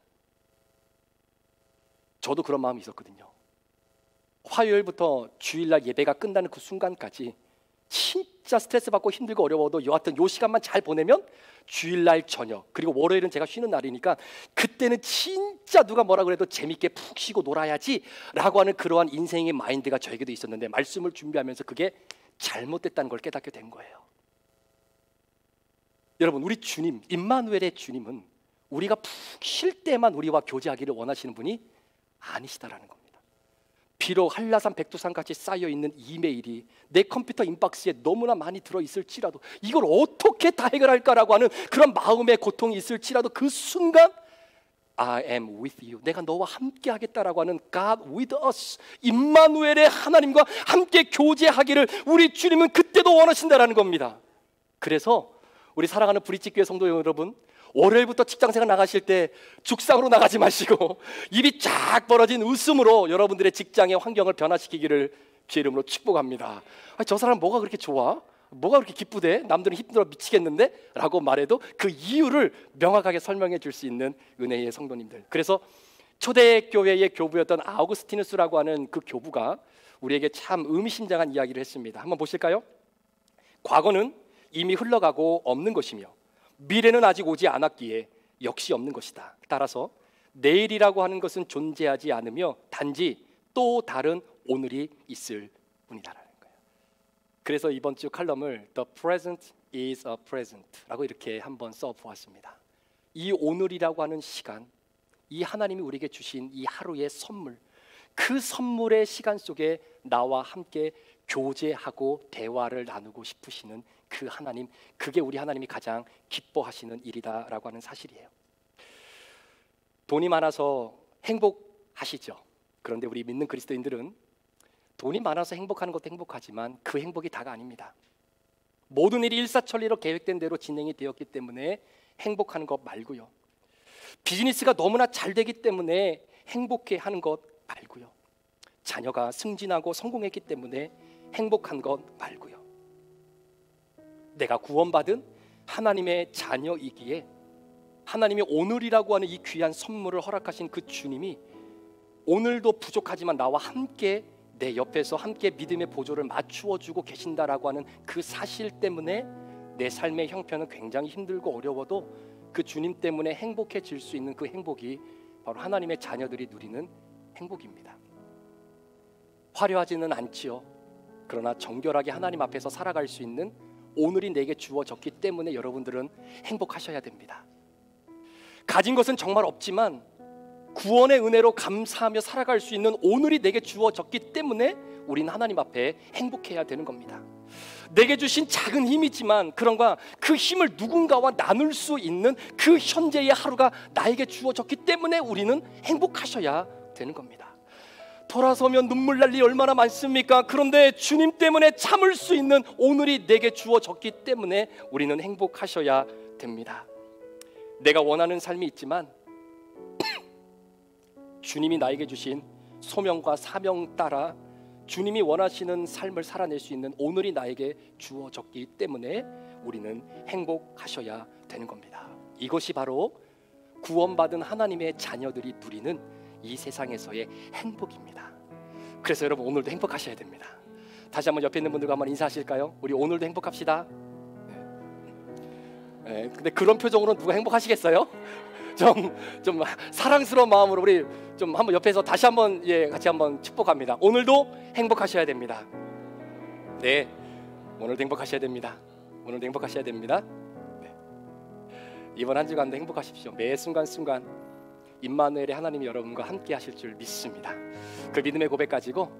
저도 그런 마음이 있었거든요. 화요일부터 주일날 예배가 끝나는 그 순간까지 진짜 스트레스 받고 힘들고 어려워도 여하튼 요 시간만 잘 보내면 주일날 저녁, 그리고 월요일은 제가 쉬는 날이니까 그때는 진짜 누가 뭐라 그래도 재밌게 푹 쉬고 놀아야지 라고 하는 그러한 인생의 마인드가 저에게도 있었는데 말씀을 준비하면서 그게 잘못됐다는 걸 깨닫게 된 거예요. 여러분, 우리 주님, 임마누엘의 주님은 우리가 푹 쉴 때만 우리와 교제하기를 원하시는 분이 아니시다라는 겁니다. 비록 한라산 백두산 같이 쌓여있는 이메일이 내 컴퓨터 인박스에 너무나 많이 들어있을지라도 이걸 어떻게 다 해결할까라고 하는 그런 마음의 고통이 있을지라도 그 순간 I am with you, 내가 너와 함께 하겠다라고 하는 God with us, 임마누엘의 하나님과 함께 교제하기를 우리 주님은 그때도 원하신다라는 겁니다. 그래서 우리 사랑하는 브릿지 교회 성도 여러분, 월요일부터 직장생활 나가실 때 죽상으로 나가지 마시고 입이 쫙 벌어진 웃음으로 여러분들의 직장의 환경을 변화시키기를 주의 이름으로 축복합니다. 저 사람 뭐가 그렇게 좋아? 뭐가 그렇게 기쁘대? 남들은 힘들어 미치겠는데? 라고 말해도 그 이유를 명확하게 설명해 줄 수 있는 은혜의 성도님들. 그래서 초대교회의 교부였던 아우구스티누스라고 하는 그 교부가 우리에게 참 의미심장한 이야기를 했습니다. 한번 보실까요? 과거는 이미 흘러가고 없는 것이며 미래는 아직 오지 않았기에 역시 없는 것이다. 따라서 내일이라고 하는 것은 존재하지 않으며 단지 또 다른 오늘이 있을 뿐이다라는 거예요. 그래서 이번 주 칼럼을 The present is a present라고 이렇게 한번 써보았습니다. 이 오늘이라고 하는 시간, 이 하나님이 우리에게 주신 이 하루의 선물, 그 선물의 시간 속에 나와 함께 교제하고 대화를 나누고 싶으시는 그 하나님, 그게 우리 하나님이 가장 기뻐하시는 일이다라고 하는 사실이에요. 돈이 많아서 행복하시죠? 그런데 우리 믿는 그리스도인들은 돈이 많아서 행복하는 것도 행복하지만 그 행복이 다가 아닙니다. 모든 일이 일사천리로 계획된 대로 진행이 되었기 때문에 행복하는 것 말고요, 비즈니스가 너무나 잘 되기 때문에 행복해하는 것 말고요, 자녀가 승진하고 성공했기 때문에 행복한 것 말고요, 내가 구원받은 하나님의 자녀이기에 하나님이 오늘이라고 하는 이 귀한 선물을 허락하신 그 주님이 오늘도 부족하지만 나와 함께 내 옆에서 함께 믿음의 보조를 맞추어주고 계신다라고 하는 그 사실 때문에 내 삶의 형편은 굉장히 힘들고 어려워도 그 주님 때문에 행복해질 수 있는 그 행복이 바로 하나님의 자녀들이 누리는 행복입니다. 화려하지는 않지요. 그러나 정결하게 하나님 앞에서 살아갈 수 있는 오늘이 내게 주어졌기 때문에 여러분들은 행복하셔야 됩니다. 가진 것은 정말 없지만 구원의 은혜로 감사하며 살아갈 수 있는 오늘이 내게 주어졌기 때문에 우리는 하나님 앞에 행복해야 되는 겁니다. 내게 주신 작은 힘이지만 그런가 그 힘을 누군가와 나눌 수 있는 그 현재의 하루가 나에게 주어졌기 때문에 우리는 행복하셔야 되는 겁니다. 돌아서면 눈물 날 일이 얼마나 많습니까? 그런데 주님 때문에 참을 수 있는 오늘이 내게 주어졌기 때문에 우리는 행복하셔야 됩니다. 내가 원하는 삶이 있지만 주님이 나에게 주신 소명과 사명 따라 주님이 원하시는 삶을 살아낼 수 있는 오늘이 나에게 주어졌기 때문에 우리는 행복하셔야 되는 겁니다. 이것이 바로 구원받은 하나님의 자녀들이 누리는 이 세상에서의 행복입니다. 그래서 여러분 오늘도 행복하셔야 됩니다. 다시 한번 옆에 있는 분들과 한번 인사하실까요? 우리 오늘도 행복합시다. 네, 근데 그런 표정으로 누가 행복하시겠어요? 좀 사랑스러운 마음으로 우리 좀 한번 옆에서 다시 한번 같이 한번 축복합니다. 오늘도 행복하셔야 됩니다. 네, 오늘도 행복하셔야 됩니다. 오늘도 행복하셔야 됩니다. 네. 이번 한 주간도 행복하십시오. 매 순간순간 임마누엘의 하나님이 여러분과 함께 하실 줄 믿습니다. 그 믿음의 고백 가지고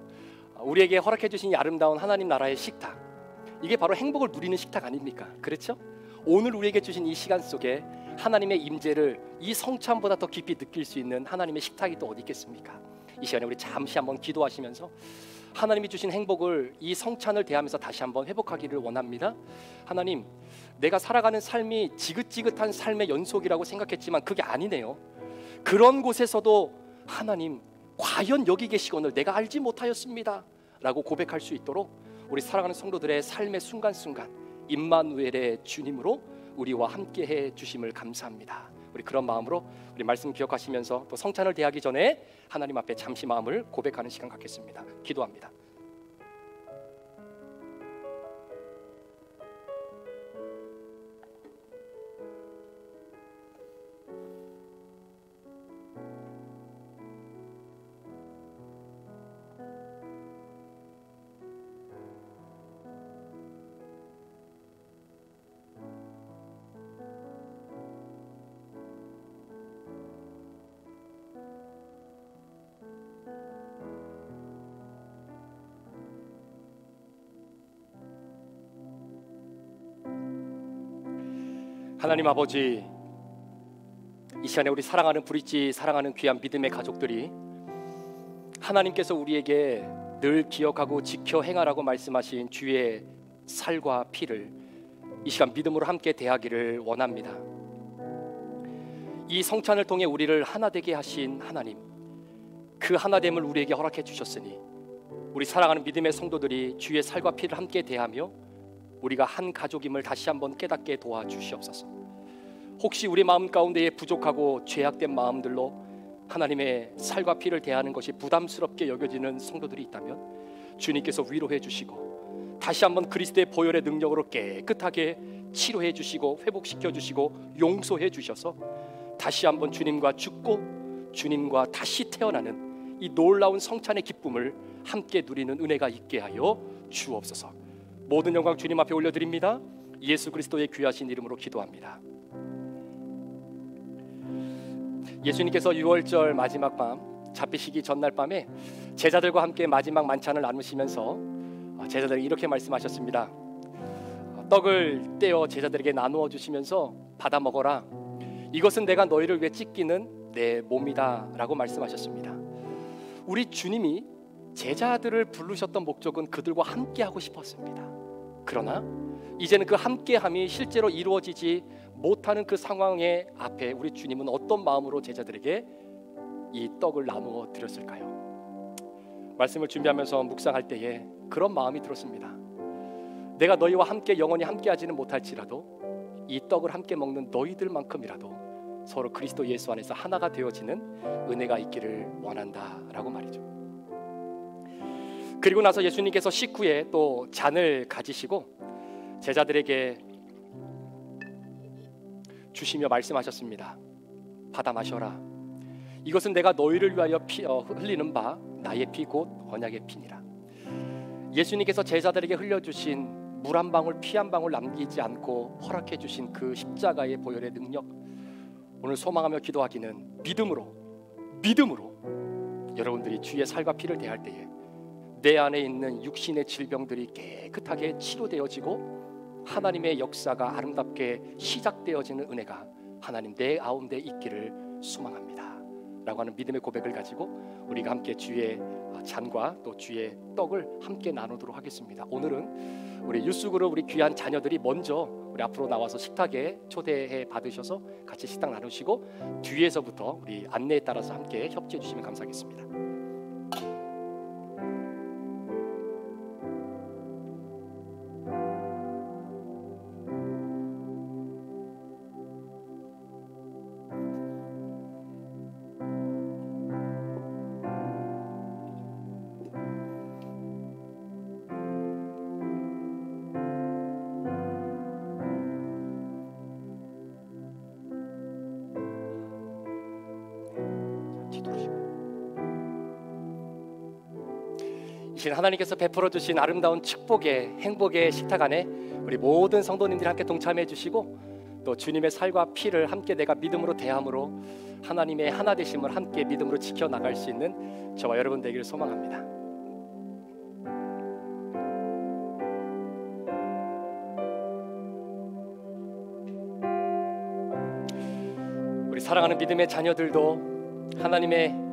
우리에게 허락해 주신 이 아름다운 하나님 나라의 식탁, 이게 바로 행복을 누리는 식탁 아닙니까? 그렇죠? 오늘 우리에게 주신 이 시간 속에 하나님의 임재를 이 성찬보다 더 깊이 느낄 수 있는 하나님의 식탁이 또 어디 있겠습니까? 이 시간에 우리 잠시 한번 기도하시면서 하나님이 주신 행복을 이 성찬을 대하면서 다시 한번 회복하기를 원합니다. 하나님, 내가 살아가는 삶이 지긋지긋한 삶의 연속이라고 생각했지만 그게 아니네요. 그런 곳에서도 하나님, 과연 여기 계시거늘 내가 알지 못하였습니다 라고 고백할 수 있도록 우리 사랑하는 성도들의 삶의 순간순간 임마누엘의 주님으로 우리와 함께해 주심을 감사합니다. 우리 그런 마음으로 우리 말씀 기억하시면서 또 성찬을 대하기 전에 하나님 앞에 잠시 마음을 고백하는 시간 갖겠습니다. 기도합니다. 하나님 아버지, 이 시간에 우리 사랑하는 브릿지, 사랑하는 귀한 믿음의 가족들이 하나님께서 우리에게 늘 기억하고 지켜 행하라고 말씀하신 주의 살과 피를 이 시간 믿음으로 함께 대하기를 원합니다. 이 성찬을 통해 우리를 하나 되게 하신 하나님, 그 하나됨을 우리에게 허락해 주셨으니 우리 사랑하는 믿음의 성도들이 주의 살과 피를 함께 대하며 우리가 한 가족임을 다시 한번 깨닫게 도와주시옵소서. 혹시 우리 마음 가운데에 부족하고 죄악된 마음들로 하나님의 살과 피를 대하는 것이 부담스럽게 여겨지는 성도들이 있다면 주님께서 위로해 주시고 다시 한번 그리스도의 보혈의 능력으로 깨끗하게 치료해 주시고 회복시켜 주시고 용서해 주셔서 다시 한번 주님과 죽고 주님과 다시 태어나는 이 놀라운 성찬의 기쁨을 함께 누리는 은혜가 있게 하여 주옵소서. 모든 영광 주님 앞에 올려드립니다. 예수 그리스도의 귀하신 이름으로 기도합니다. 예수님께서 유월절 마지막 밤 잡히시기 전날 밤에 제자들과 함께 마지막 만찬을 나누시면서 제자들에게 이렇게 말씀하셨습니다. 떡을 떼어 제자들에게 나누어 주시면서 받아 먹어라. 이것은 내가 너희를 위해 찢기는 내 몸이다 라고 말씀하셨습니다. 우리 주님이 제자들을 부르셨던 목적은 그들과 함께하고 싶었습니다. 그러나 이제는 그 함께함이 실제로 이루어지지 못하는 그 상황의 앞에 우리 주님은 어떤 마음으로 제자들에게 이 떡을 나누어 드렸을까요? 말씀을 준비하면서 묵상할 때에 그런 마음이 들었습니다. 내가 너희와 함께 영원히 함께하지는 못할지라도 이 떡을 함께 먹는 너희들만큼이라도 서로 그리스도 예수 안에서 하나가 되어지는 은혜가 있기를 원한다라고 말이죠. 그리고 나서 예수님께서 식후에 또 잔을 가지시고 제자들에게 주시며 말씀하셨습니다. 받아 마셔라. 이것은 내가 너희를 위하여 흘리는 바 나의 피 곧 언약의 피니라. 예수님께서 제자들에게 흘려주신 물 한 방울 피 한 방울 남기지 않고 허락해 주신 그 십자가의 보혈의 능력, 오늘 소망하며 기도하기는 믿음으로 여러분들이 주의 살과 피를 대할 때에 내 안에 있는 육신의 질병들이 깨끗하게 치료되어지고 하나님의 역사가 아름답게 시작되어지는 은혜가 하나님 내 가운데 있기를 소망합니다 라고 하는 믿음의 고백을 가지고 우리가 함께 주의 잔과 또 주의 떡을 함께 나누도록 하겠습니다. 오늘은 우리 유스그룹 우리 귀한 자녀들이 먼저 우리 앞으로 나와서 식탁에 초대해 받으셔서 같이 식탁 나누시고 뒤에서부터 우리 안내에 따라서 함께 협조해 주시면 감사하겠습니다. 하나님께서 베풀어 주신 아름다운 축복의 행복의 식탁 안에 우리 모든 성도님들이 함께 동참해 주시고 또 주님의 살과 피를 함께 내가 믿음으로 대함으로 하나님의 하나 되심을 함께 믿음으로 지켜나갈 수 있는 저와 여러분 되기를 소망합니다. 우리 사랑하는 믿음의 자녀들도 하나님의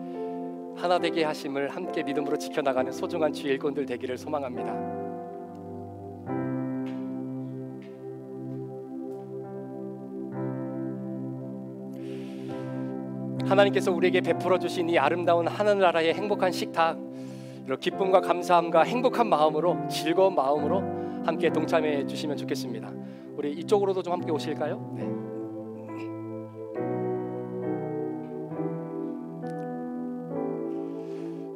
하나 되게 하심을 함께 믿음으로 지켜나가는 소중한 주의 일꾼들 되기를 소망합니다. 하나님께서 우리에게 베풀어 주신 이 아름다운 하늘나라의 행복한 식탁, 이런 기쁨과 감사함과 행복한 마음으로 즐거운 마음으로 함께 동참해 주시면 좋겠습니다. 우리 이쪽으로도 좀 함께 오실까요? 네.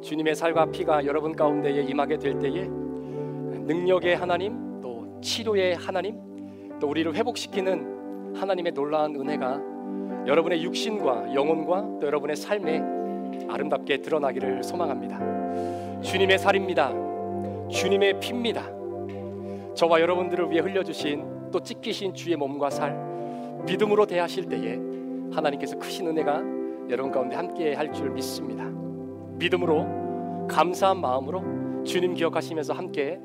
주님의 살과 피가 여러분 가운데에 임하게 될 때에 능력의 하나님, 또 치료의 하나님, 또 우리를 회복시키는 하나님의 놀라운 은혜가 여러분의 육신과 영혼과 또 여러분의 삶에 아름답게 드러나기를 소망합니다. 주님의 살입니다. 주님의 피입니다. 저와 여러분들을 위해 흘려주신 또 찢기신 주의 몸과 살 믿음으로 대하실 때에 하나님께서 크신 은혜가 여러분 가운데 함께 할 줄 믿습니다. 믿음으로 감사한 마음으로 주님 기억하시면서 함께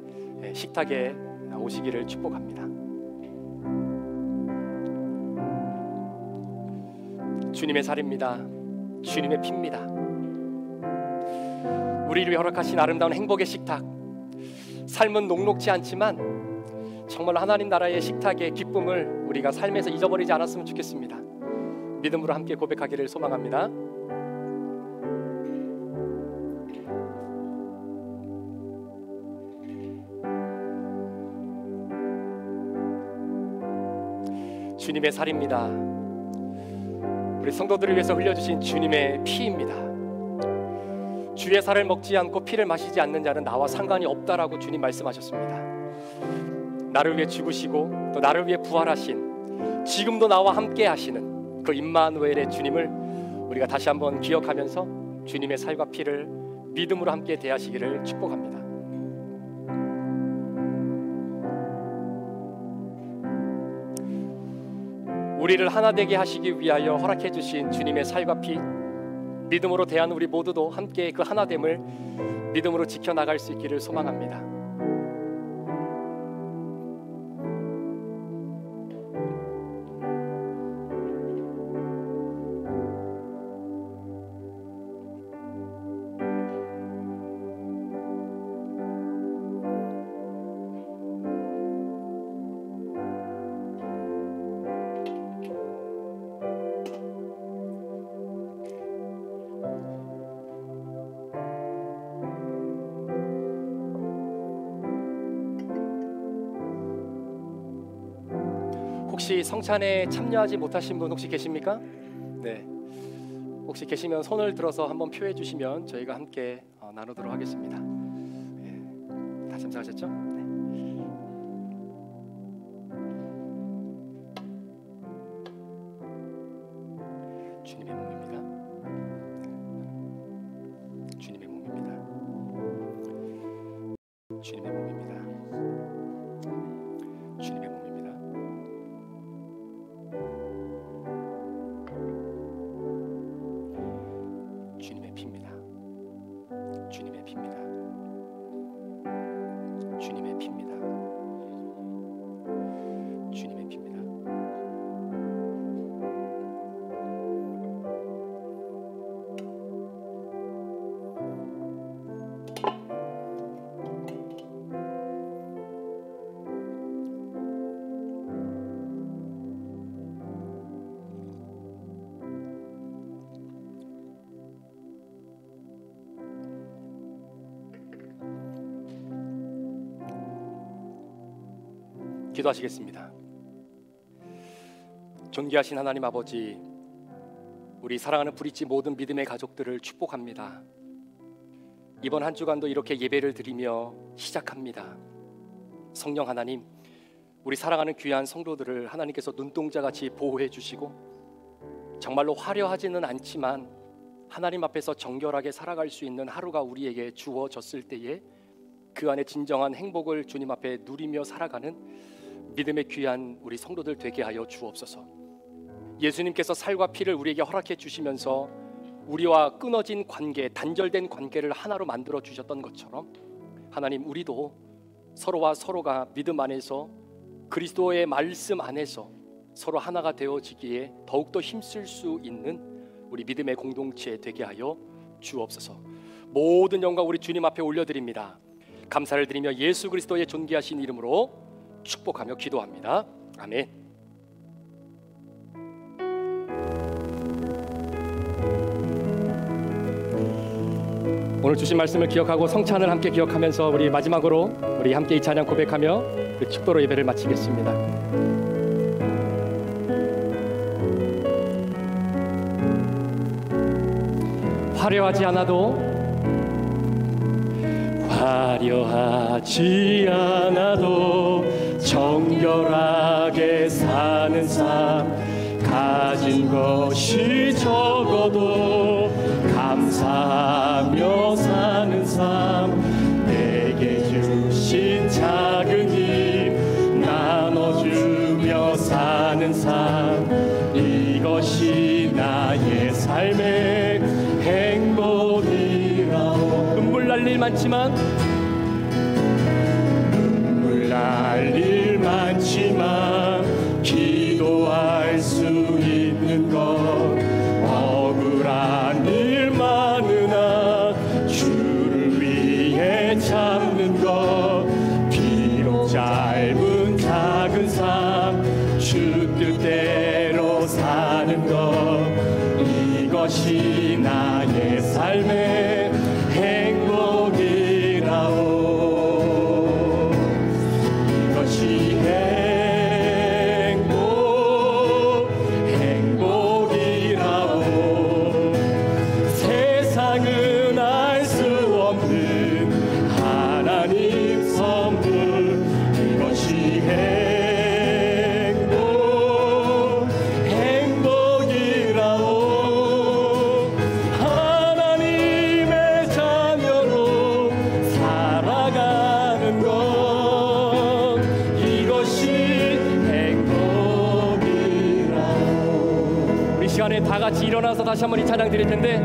식탁에 오시기를 축복합니다. 주님의 살입니다. 주님의 피입니다. 우리를 허락하신 아름다운 행복의 식탁, 삶은 녹록지 않지만 정말 하나님 나라의 식탁의 기쁨을 우리가 삶에서 잊어버리지 않았으면 좋겠습니다. 믿음으로 함께 고백하기를 소망합니다. 주님의 살입니다. 우리 성도들을 위해서 흘려주신 주님의 피입니다. 주의 살을 먹지 않고 피를 마시지 않는 자는 나와 상관이 없다라고 주님 말씀하셨습니다. 나를 위해 죽으시고 또 나를 위해 부활하신, 지금도 나와 함께 하시는 그 임마누엘의 주님을 우리가 다시 한번 기억하면서 주님의 살과 피를 믿음으로 함께 대하시기를 축복합니다. 우리를 하나 되게 하시기 위하여 허락해 주신 주님의 살과 피, 믿음으로 대하는 우리 모두도 함께 그 하나됨을 믿음으로 지켜나갈 수 있기를 소망합니다. 혹시 성찬에 참여하지 못하신 분 혹시 계십니까? 네, 혹시 계시면 손을 들어서 한번 표해 주시면 저희가 함께 나누도록 하겠습니다. 네, 다 참석하셨죠? 네. 주님의 몸입니다. 주님의 몸입니다. 주님의 몸입니다. 주님의 몸입니다. 주님의 피입니다. 주님의 피입니다. 기도하시겠습니다. 존귀하신 하나님 아버지, 우리 사랑하는 브릿지 모든 믿음의 가족들을 축복합니다. 이번 한 주간도 이렇게 예배를 드리며 시작합니다. 성령 하나님, 우리 사랑하는 귀한 성도들을 하나님께서 눈동자같이 보호해 주시고 정말로 화려하지는 않지만 하나님 앞에서 정결하게 살아갈 수 있는 하루가 우리에게 주어졌을 때에 그 안에 진정한 행복을 주님 앞에 누리며 살아가는 믿음의 귀한 우리 성도들 되게 하여 주옵소서. 예수님께서 살과 피를 우리에게 허락해 주시면서 우리와 끊어진 관계, 단절된 관계를 하나로 만들어 주셨던 것처럼 하나님, 우리도 서로와 서로가 믿음 안에서 그리스도의 말씀 안에서 서로 하나가 되어지기에 더욱더 힘쓸 수 있는 우리 믿음의 공동체 되게 하여 주옵소서. 모든 영광 우리 주님 앞에 올려드립니다. 감사를 드리며 예수 그리스도의 존귀하신 이름으로 축복하며 기도합니다. 아멘. 오늘 주신 말씀을 기억하고 성찬을 함께 기억하면서 우리 마지막으로 우리 함께 이 찬양 고백하며 그 축도로 예배를 마치겠습니다. 화려하지 않아도 정결하게 사는 삶, 가진 것이 적어도 감사하며 사는 삶, 내게 주신 작은 힘 나눠주며 사는 삶, 이것이 나의 삶의 행복이라오. 눈물 날 일 많지만 기도할 수 있는 것, 억울한 일 많으나 주를 위해 참는 것, 비록 짧은 작은 삶 주 뜻대로 사는 것, 이것이 나의 삶의 행복이라오. 이것이 행복이라오. 세상은 알 수 없는 하나님 선물, 이것이 행복이라오. 하나님의 자녀로 살아가는 것, 이것이 행복이라오. 우리 시간에 다 같이 일어나서 다시 한번 이 찬양 드릴 텐데,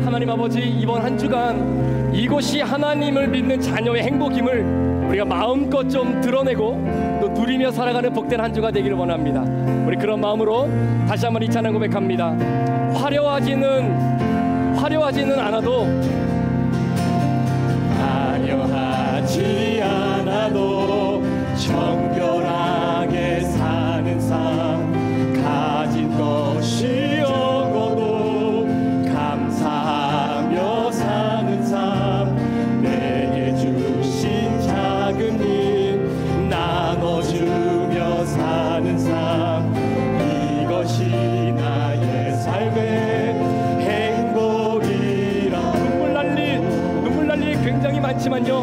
하나님 아버지, 이번 한 주간 이것이 하나님을 믿는 자녀의 행복임을 우리가 마음껏 좀 드러내고 또 누리며 살아가는 복된 한 주가 되기를 원합니다. 우리 그런 마음으로 다시 한번 이 찬양 고백합니다. 화려하지는 않아도 정결하게 사는 삶, 가진 것이 적어도 감사하며 사는 삶, 내게 주신 작은 힘 나눠주며 사는 삶, 이것이 나의 삶의 행복이라. 눈물 날 일 굉장히 많지만요,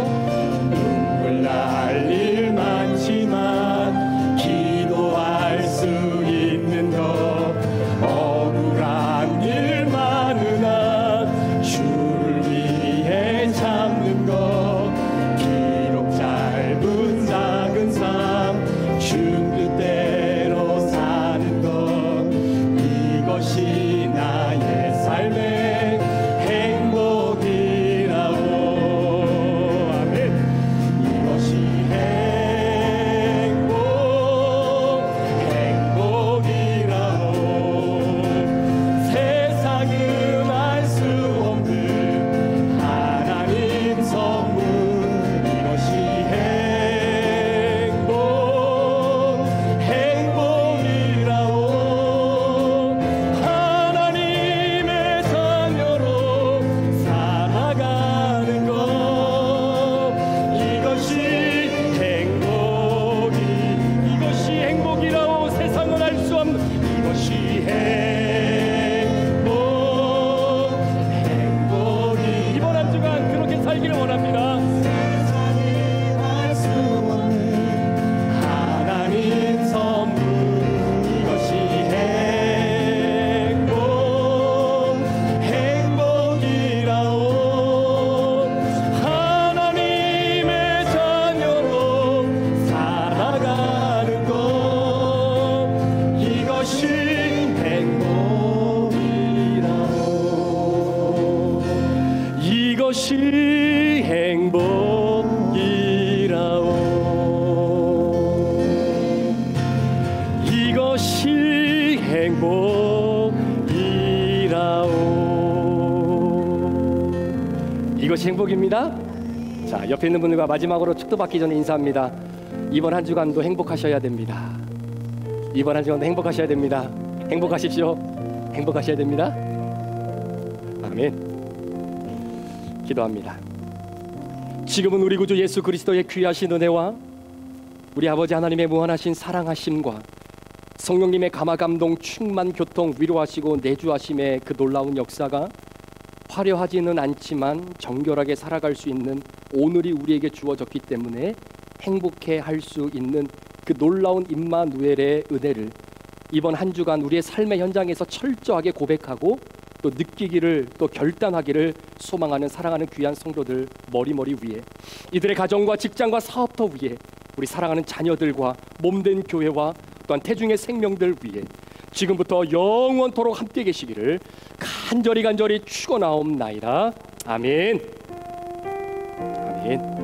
눈물 날 일 많지만 행복이라오. 세상은 알 수 없는 이것이 행복이. 이번 한 주간 그렇게 살기를 원합니다. 하나님 선물 이것이 행복이라오. 하나님의 자녀로 살아가는 것 이것이 행복이라오. 이것이 행복이라오. 이것이 행복이라오. 이것이 행복입니다. 자, 옆에 있는 분들과 마지막으로 축도받기 전에 인사합니다. 이번 한 주간도 행복하셔야 됩니다. 이번 한 주간도 행복하셔야 됩니다. 행복하십시오. 행복하셔야 됩니다. 아멘. 기도합니다. 지금은 우리 구주 예수 그리스도의 귀하신 은혜와 우리 아버지 하나님의 무한하신 사랑하심과 성령님의 감화감동 충만 교통 위로하시고 내주하심의 그 놀라운 역사가 화려하지는 않지만 정결하게 살아갈 수 있는 오늘이 우리에게 주어졌기 때문에 행복해 할 수 있는 그 놀라운 임마누엘의 은혜를 이번 한 주간 우리의 삶의 현장에서 철저하게 고백하고 또 느끼기를 또 결단하기를 소망하는 사랑하는 귀한 성도들 머리머리 위에, 이들의 가정과 직장과 사업터 위에, 우리 사랑하는 자녀들과 몸된 교회와 또한 태중의 생명들 위에 지금부터 영원토록 함께 계시기를 간절히 축원하옵나이다. 아멘. 아멘.